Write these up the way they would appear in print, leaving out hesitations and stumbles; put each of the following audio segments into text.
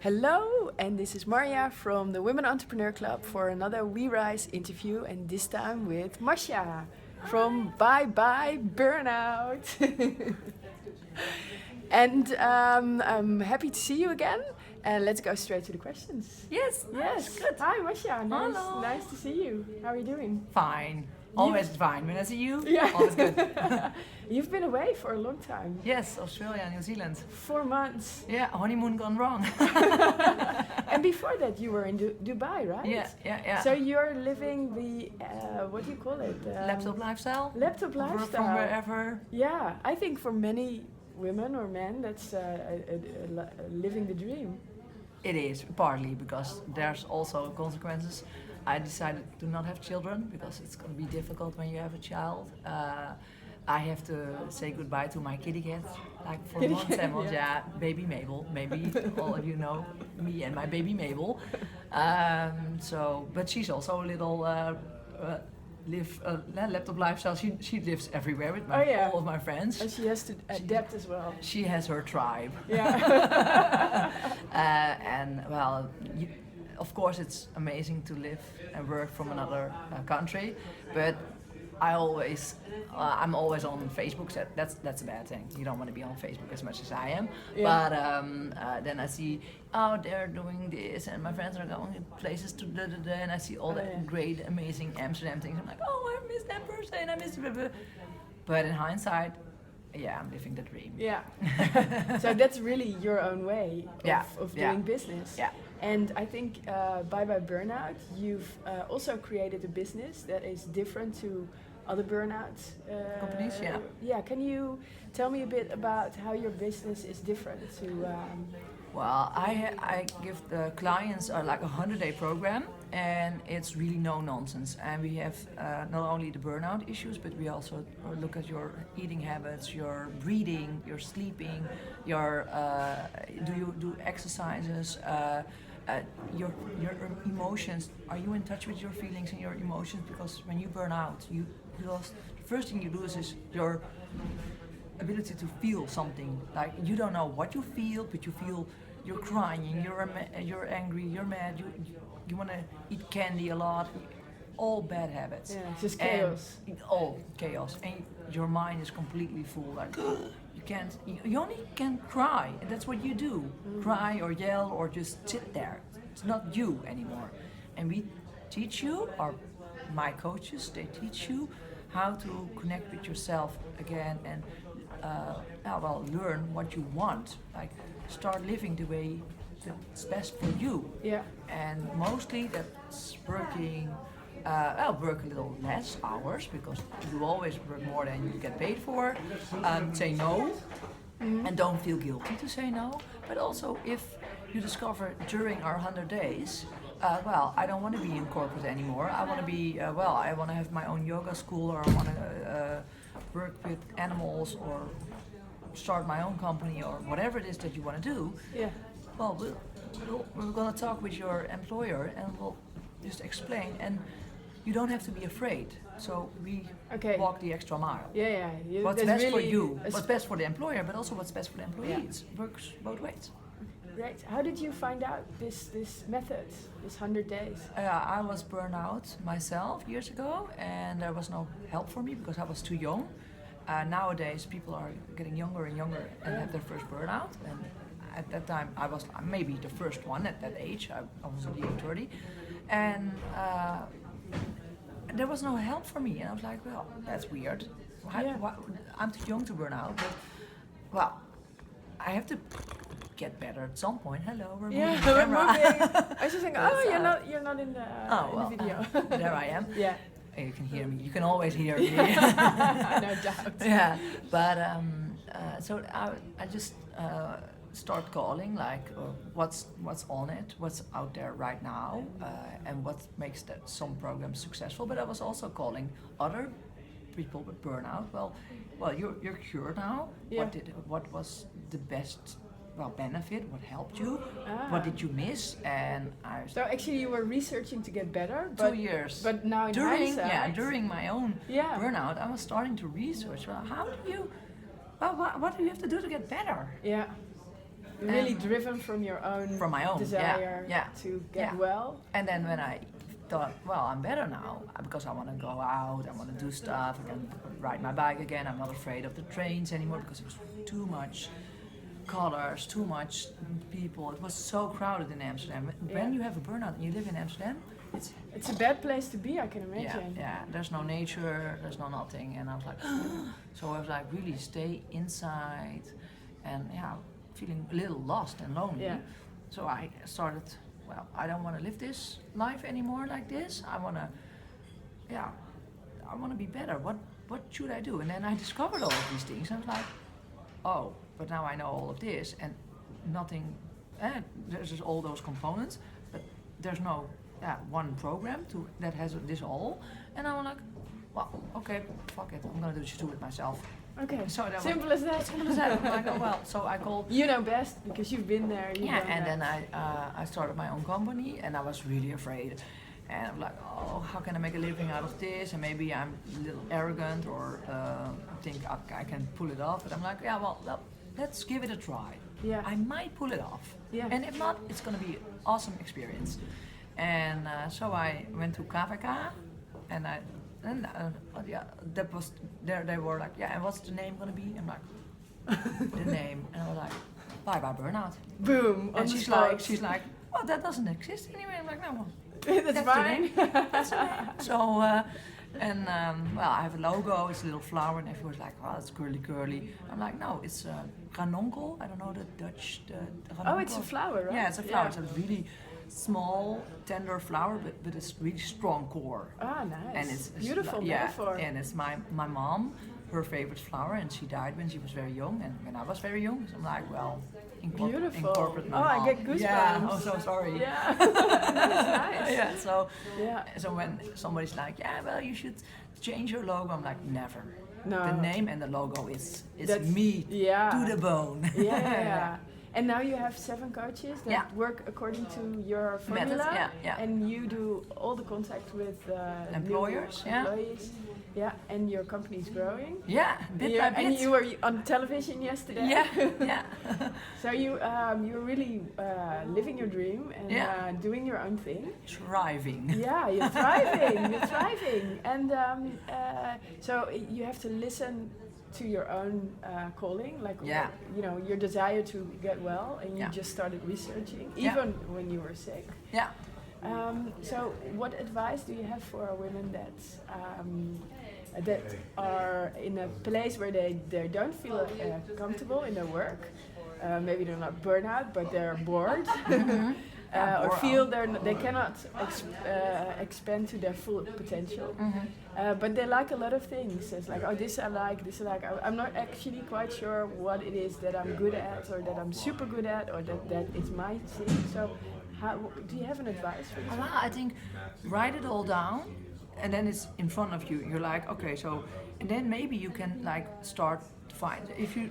Hello, and this is Marja from the Women Entrepreneur Club for another We Rise interview, and this time with Mascha from Bye Bye Burnout. And I'm happy to see you again. And let's go straight to the questions. Yes, good. Hi, Mascha. Hello. Nice to see you. How are you doing? Fine. Always fine. When I see you, Yeah. always good. You've been away for a long time. Yes, Australia, New Zealand. 4 months. Yeah, honeymoon gone wrong. And before that, you were in Dubai, right? Yeah. So you're living the, what do you call it? Laptop lifestyle. Laptop Work lifestyle. from wherever. Yeah, I think for many women or men, that's living the dream. It is, partly because there's also consequences. I decided to not have children because it's going to be difficult when you have a child. I have to say goodbye to my kitty cat, like for Kitty months cat, and months. yeah. Yeah, baby Mabel. Maybe all of you know me and my baby Mabel. But she's also a little laptop lifestyle. She lives everywhere with all of my friends. And she has to adapt as well. She has her tribe. Yeah. Of course, it's amazing to live and work from another country, but I'm always on Facebook. So that's a bad thing. You don't want to be on Facebook as much as I am. Yeah. But then I see, they're doing this, and my friends are going to places to and I see all that great, amazing Amsterdam things. I'm like, I miss that person. I miss. But in hindsight, yeah, I'm living the dream. Yeah. So that's really your own way of doing business. Yeah. And I think Bye Bye Burnout, you've also created a business that is different to other burnout companies. Yeah. Yeah. Can you tell me a bit about how your business is different to? Well, I give the clients like a 100-day program, and it's really no nonsense. And we have not only the burnout issues, but we also look at your eating habits, your breathing, your sleeping, your do you do exercises, your emotions. Are you in touch with your feelings and your emotions? Because when you burn out, you lost. The first thing you lose is your ability to feel something. Like you don't know what you feel, but you feel you're crying, you're angry, you're mad, you want to eat candy a lot. All bad habits. Yeah, it's just chaos. All chaos, and your mind is completely full. Like you only can cry, and that's what you do. Cry or yell or just sit there. It's not you anymore. And we teach you, or my coaches, they teach you how to connect with yourself again and learn what you want. Like start living the way that's best for you. Yeah. And mostly that's working. Work a little less hours because you always work more than you get paid for. Say no, and don't feel guilty to say no. But also, if you discover during our 100 days, I don't want to be in corporate anymore. I want to be I want to have my own yoga school, or I want to work with animals, or start my own company, or whatever it is that you want to do. Yeah. Well, we're going to talk with your employer, and we'll just explain. And you don't have to be afraid. So we walk the extra mile. Yeah. What's best for you, what's best for the employer, but also what's best for the employees. Works both ways. Great. How did you find out this method, this 100 days? I was burned out myself years ago, and there was no help for me because I was too young. Nowadays, people are getting younger and younger and have their first burnout. And at that time, I was maybe the first one at that age. I was only 30. And there was no help for me, and I was like, well, that's weird. I'm too young to burn out, but I have to get better at some point. Hello, we're moving. We're moving. I was just thinking, you're not in the, in the video. There I am. Yeah. You can hear me. You can always hear me. No doubt. Yeah, but so I just start calling like what's on it, what's out there right now, and what makes some programs successful. But I was also calling other people with burnout. Well, you're cured now. Yeah. What was the best benefit? What helped you? What did you miss? And so actually you were researching to get better, but 2 years. But now in hindsight, during my own burnout, I was starting to research. Well, how do you? What do you have to do to get better? Yeah. Really driven from your own desire to get well. And then when I thought, well, I'm better now because I want to go out, I want to do stuff, I can ride my bike again, I'm not afraid of the trains anymore because it was too much colors, too much people. It was so crowded in Amsterdam. When you have a burnout and you live in Amsterdam, it's a bad place to be, I can imagine. Yeah, there's no nature, there's no nothing, and I was like, so I was like, really stay inside, and feeling a little lost and lonely. Yeah. So I started, well, I don't want to live this life anymore like this. I want to be better. What should I do? And then I discovered all of these things. I was like, oh, but now I know all of this, and nothing. There's just all those components, but there's no one program that has this all. And I was like, well, okay, fuck it, I'm gonna just do it myself. Okay, so that simple as that. Simple as that. I'm like, oh well. So I called. You know best because you've been there. Then I started my own company, and I was really afraid. And I'm like, oh, how can I make a living out of this? And maybe I'm a little arrogant or think I can pull it off. But I'm like, well, let's give it a try. Yeah. I might pull it off. Yeah. And if not, it's going to be an awesome experience. And so I went to KVK, and that was there. They were like, and what's the name going to be? I'm like, the name. And I was like, Bye Bye Burnout. Boom. And she's like, well, that doesn't exist anyway. I'm like, no. Well, that's fine. That's the name. So, well, I have a logo, it's a little flower, and everyone's like, oh, it's curly. I'm like, no, it's ranonkel. I don't know the Dutch. Oh, it's a flower, right? Yeah, it's a flower. It's a really small, tender flower, but it's really strong core. Ah, nice. And it's beautiful metaphor. And it's my mom, her favorite flower, and she died when she was very young, and when I was very young, so I'm like, well, incorporate my mom. I get goosebumps. Yeah, I'm so sorry. Yeah, that's nice. Yeah, so when somebody's like, well, you should change your logo, I'm like, never. No. The name and the logo is me to the bone. Yeah. And now you have 7 coaches that work according to your formula. Methods, And you do all the contact with employers. Employees. Yeah, and your company is growing. Yeah, bit by bit. And you were on television yesterday. Yeah. So you're really living your dream and doing your own thing. Thriving. Yeah, you're thriving. You're thriving. And so you have to listen to your own calling, like your desire to get well, and you just started researching, even when you were sick. Yeah. So what advice do you have for women that are in a place where they don't feel comfortable in their work? Maybe they're not burnout, but they're bored. Or feel they cannot expand to their full potential. But they like a lot of things. It's like, oh, this I like. I'm not actually quite sure what it is that I'm good at, or that I'm super good at, or that it's my thing. So do you have an advice for this? Well, I think write it all down, and then it's in front of you. You're like, okay, so, and then maybe you can like start to find, if you,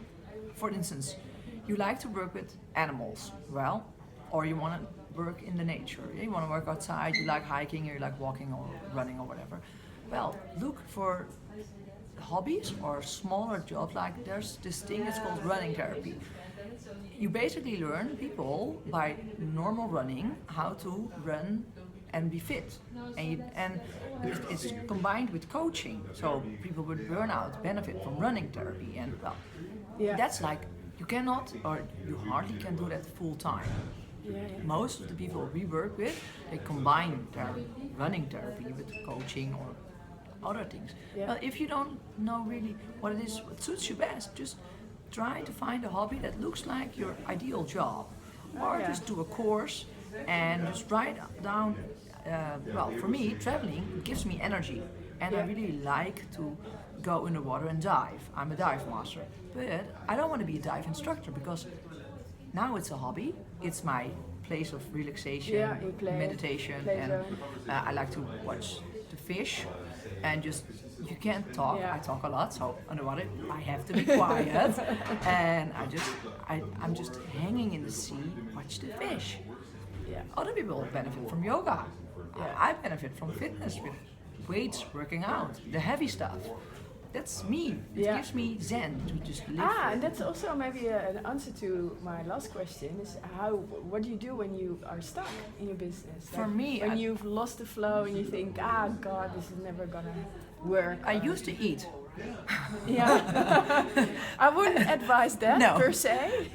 for instance, you like to work with animals, well, or you want to work in the nature. You want to work outside, you like hiking, or you like walking or running or whatever. Well, look for hobbies or smaller jobs. Like there's this thing, it's called running therapy. You basically learn people by normal running how to run and be fit, and it's combined with coaching. So people with burnout benefit from running therapy, and that's like you cannot or you hardly can do that full time. Most of the people we work with, they combine their running therapy with coaching or other things. Well, if you don't know really what it is, what suits you best, just try to find a hobby that looks like your ideal job, or just do a course and just write down. Well, for me, traveling gives me energy, and I really like to go in the water and dive. I'm a dive master, but I don't want to be a dive instructor because now it's a hobby. It's my place of relaxation, meditation, and I like to watch the fish and just. You can't talk. I talk a lot, so underwater I have to be quiet, and I'm just hanging in the sea, watch the fish. Other people benefit from yoga. I benefit from fitness with weights, working out, the heavy stuff. that's me. It gives me zen to just live. And that's also maybe an answer to my last question: is what do you do when you are stuck in your business? For me, when you've lost the flow and you think, God, this is never gonna work. I used to eat. Yeah, I wouldn't advise that per se.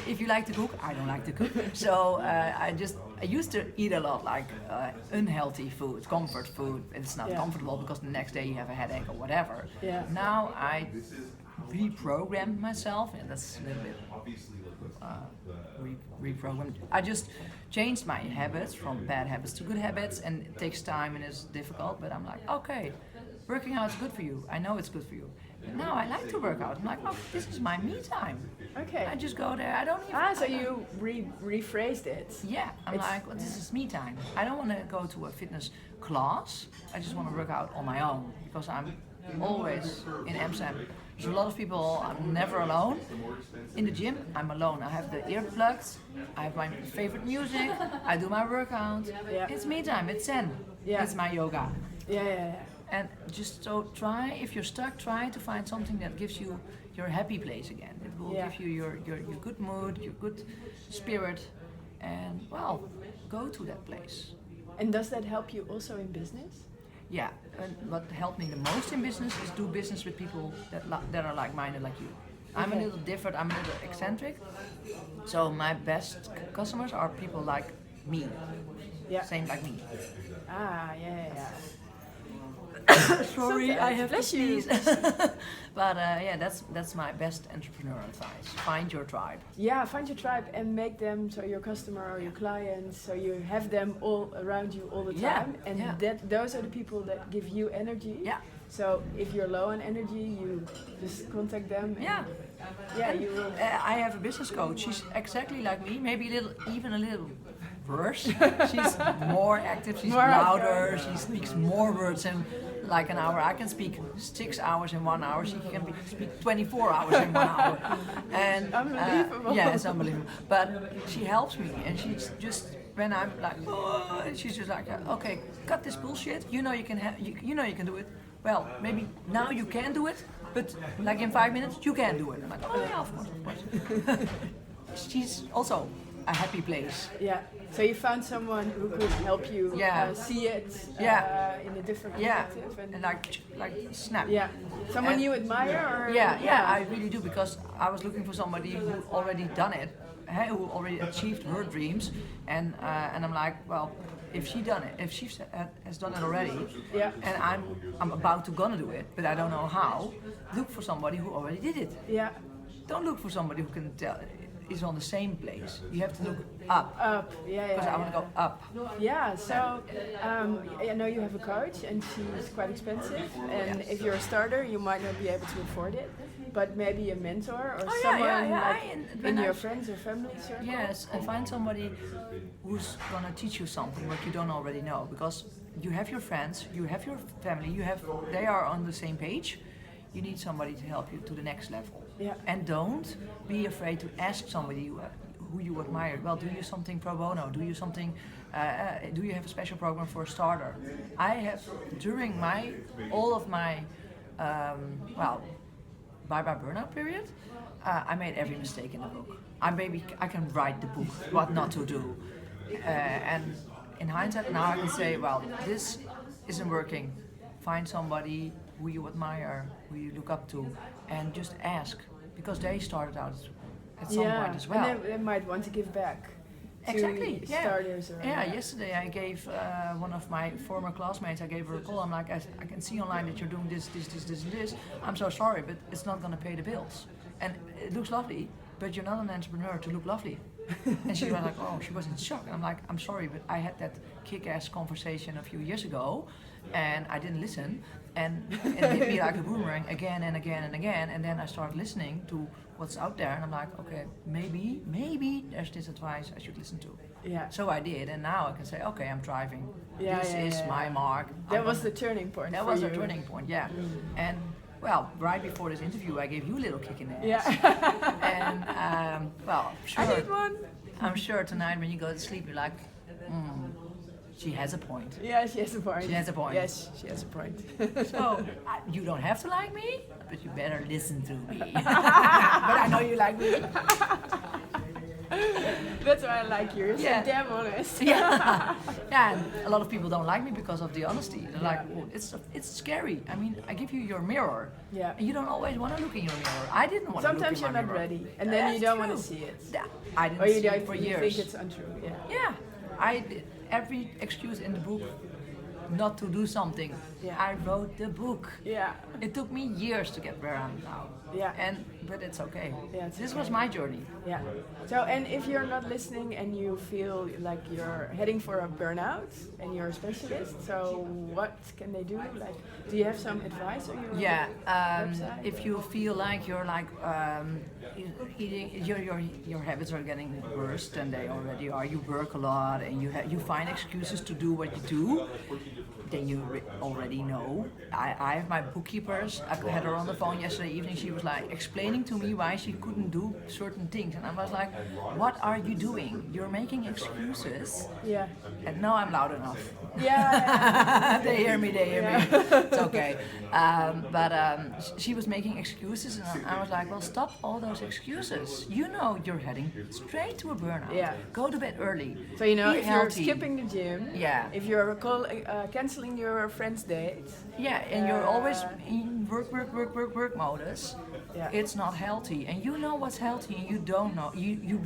If you like to cook, I don't like to cook. So I used to eat a lot, like unhealthy food, comfort food. It's not comfortable because the next day you have a headache or whatever. Yeah. Now I reprogrammed myself, and that's a little bit reprogrammed. I just changed my habits from bad habits to good habits, and it takes time and it's difficult. But I'm like, okay. Working out is good for you. I know it's good for you. Now I like to work out. I'm like, oh, this is my me time. Okay. I just go there. I don't even. So you rephrased it. Yeah. I'm like, well, this is me time. I don't want to go to a fitness class. I just want to work out on my own because I'm always in Amsterdam. There's a lot of people. I'm never alone. In the gym, I'm alone. I have the earplugs. I have my favorite music. I do my workout. Yeah. It's me time. It's zen. Yeah. It's my yoga. Yeah. And just so if you're stuck, try to find something that gives you your happy place again. It will give you your good mood, your good spirit, and go to that place. And does that help you also in business? Yeah, and what helped me the most in business is do business with people that are like-minded like you. I'm a little different, I'm a little eccentric, so my best customers are people like me, same like me. Yeah. Sorry, I have to sneeze. But that's my best entrepreneur advice. Find your tribe. Yeah, find your tribe and make them so your customer or your clients, so you have them all around you all the time. Those are the people that give you energy. Yeah. So if you're low on energy, you just contact them. You will. I have a business coach. She's exactly like me, maybe even a little worse. She's more active, she's louder, she speaks more words in like an hour. I can speak 6 hours in 1 hour, she can speak 24 hours in 1 hour. And unbelievable. It's unbelievable. But she helps me, and she's just, when I'm like, she's just like, okay, cut this bullshit, you know you can do it. Well, maybe now you can do it, but like in 5 minutes you can do it. I'm like, oh yeah, of course. She's also a happy place. Yeah. So you found someone who could help you see it in a different perspective. And like snap. Yeah. Someone you admire? Or? Yeah, I really do, because I was looking for somebody who already done it, who already achieved her dreams, and I'm like, well, if she has done it already, and I'm about to gonna do it, but I don't know how, look for somebody who already did it. Yeah. Don't look for somebody who can tell is on the same place. You have to look up. Because I want to go up. Yeah, so I know you have a coach and she's quite expensive, and if you're a starter you might not be able to afford it, but maybe a mentor or someone in your friends or family circle. Yes, and find somebody who's gonna teach you something what you don't already know, because you have your friends, you have your family, they are on the same page. You need somebody to help you to the next level. Yeah. And don't be afraid to ask somebody who you admire. Well, do you something pro bono? Do you something? Do you have a special program for a starter? I have, during all of my Bye Bye Burnout period, I made every mistake in the book. I can write the book what not to do, and in hindsight now I can say, well, this isn't working. Find somebody who you admire, who you look up to, and just ask, because they started out at some point as well. And they might want to give back to starters. Yesterday I gave one of my former classmates, I gave her a call. I'm like, I can see online that you're doing this, and this. I'm so sorry, but it's not going to pay the bills. And it looks lovely, but you're not an entrepreneur to look lovely. And she was like, she was in shock. And I'm like, I'm sorry, but I had that kick-ass conversation a few years ago, and I didn't listen, and it hit me like a boomerang again and again and again, and then I started listening to what's out there, and I'm like, okay, maybe there's this advice I should listen to. Yeah. So I did, and now I can say, okay, I'm thriving. This is my mark. That was the turning point. That was the turning point, yeah. And well, right before this interview, I gave you a little kick in the ass. Yeah. And sure. I need one. I'm sure tonight when you go to sleep, you're like, she has a point. Yeah, she has a point. She has a point. Yes, she has a point. So you don't have to like me, but you better listen to me. But I know you like me. That's why I like you. You're Yeah. so damn honest. Yeah, yeah. And a lot of people don't like me because of the honesty. They're like, well, it's scary. I mean, I give you your mirror, Yeah. and you don't always want to look in your mirror. I didn't want Sometimes to look you're in my not mirror. ready, and then you don't want to That's see it. true. Yeah, I didn't Or you see it don't. for You years. think it's untrue. Yeah. Yeah, I did every excuse in the book not to do something. Yeah. I wrote the book. Yeah. It took me years to get where I'm now. Yeah. But it's okay. Yeah, it's This okay. was my journey. Yeah. So, and if you're not listening and you feel like you're heading for a burnout and you're a specialist, so what can they do? Like, do you have some advice on your Yeah, website? if you feel like you're like eating, your habits are getting worse than they already are. You work a lot and you find excuses to do what you do. Then you already know. I have my bookkeepers. I had her on the phone yesterday evening. She was like explaining to me why she couldn't do certain things, and I was like, "What are you doing? You're making excuses." Yeah. And now I'm loud enough. Yeah. They hear me. It's okay. She was making excuses, and I was like, well, stop all those excuses. You know you're heading straight to a burnout. Yeah. Go to bed early. So you know, Eat if healthy. you're skipping the gym, Yeah. if you're canceling your friend's date, Yeah, and you're always in work modus. Yeah. It's not healthy, and you know what's healthy, and you don't know.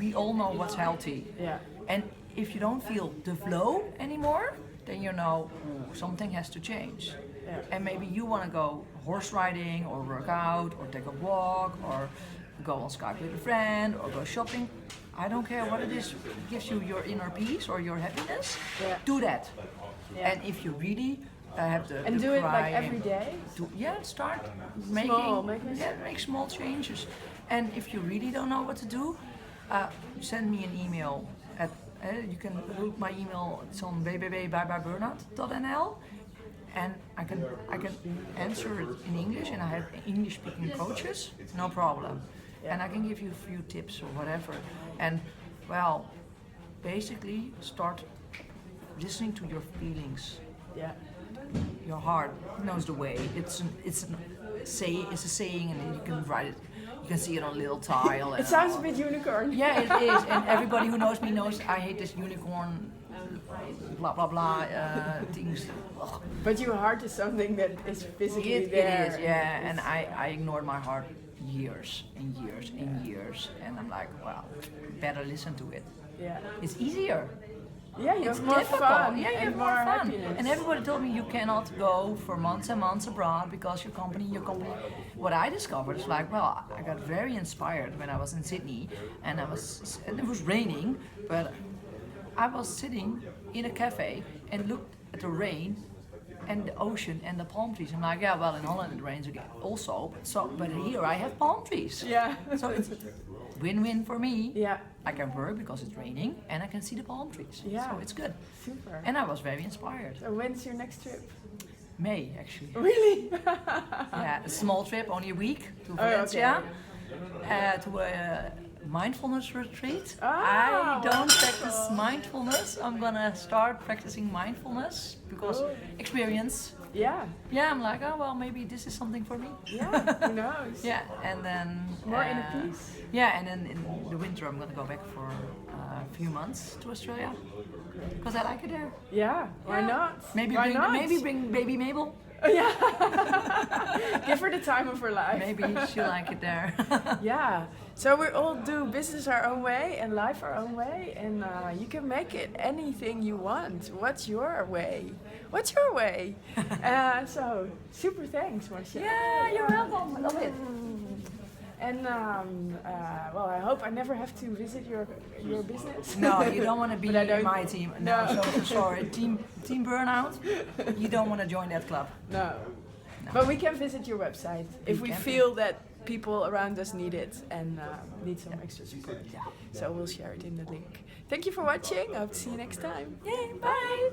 We all know what's healthy. yeah, And if you don't feel the flow anymore, then you know something has to change. Yeah. And maybe you want to go horse riding or work out or take a walk or go on Skype with a friend or go shopping. I don't care what it is, gives you your inner peace or your happiness. Yeah. Do that. Yeah. And if you really have the and the do it like cry every and day. start Small, making make small changes. And if you really don't know what to do, send me an email at you can look my email. It's on www.byebyeburnout.nl, and I can answer it in English, and I have English speaking coaches, no problem. And I can give you a few tips or whatever. And well, basically start listening to your feelings. Yeah, Your heart knows the way. It's a saying, and you can write it. You can see it on a little tile. it sounds a bit unicorn. Yeah, it is, and everybody who knows me knows I hate this unicorn, blah blah blah things. Ugh. But your heart is something that is physically It there. is, yeah, and I ignored my heart years and years and years, and I'm like, well, better listen to it. Yeah, It's easier. yeah, you It's have more difficult. fun. Yeah, you and have more fun. happiness. And everybody told me you cannot go for months and months abroad because your company. What I discovered is like, well, I got very inspired when I was in Sydney, and it was raining, but I was sitting in a cafe and looked at the rain and the ocean and the palm trees. I'm like, yeah, well, in Holland it rains again also, but here I have palm trees. Yeah. So it's win-win for me. Yeah, I can work because it's raining, and I can see the palm trees. Yeah. So it's good. super. And I was very inspired. So when's your next trip? May, actually. Really? Yeah, a small trip, only a week, to okay. Valencia, to a mindfulness retreat. Ah, I don't practice mindfulness. I'm gonna start practicing mindfulness because Cool. experience. Yeah, Yeah, I'm like, oh well, maybe this is something for me. yeah. Who knows? Yeah, and then More inner peace. Yeah, and then in the winter I'm gonna go back for a few months to Australia because I like it there. Yeah. Why Yeah. not? Maybe Why not? bring baby Mabel. Yeah. Give her the time of her life. Maybe she'll like it there. Yeah. So we all do business our own way and life our own way, and you can make it anything you want. What's your way? What's your way? So super thanks, Mascha. Yeah, you're welcome. I love it. And well, I hope I never have to visit your business. No, you don't want to be But I in don't- my team. No, so sorry. Team Burnout. You don't want to join that club. No. But we can visit your website if we can. feel that people around us need it and need some extra support. Yeah. So we'll share it in the link. Thank you for watching. I hope to see you next time. Yay, bye.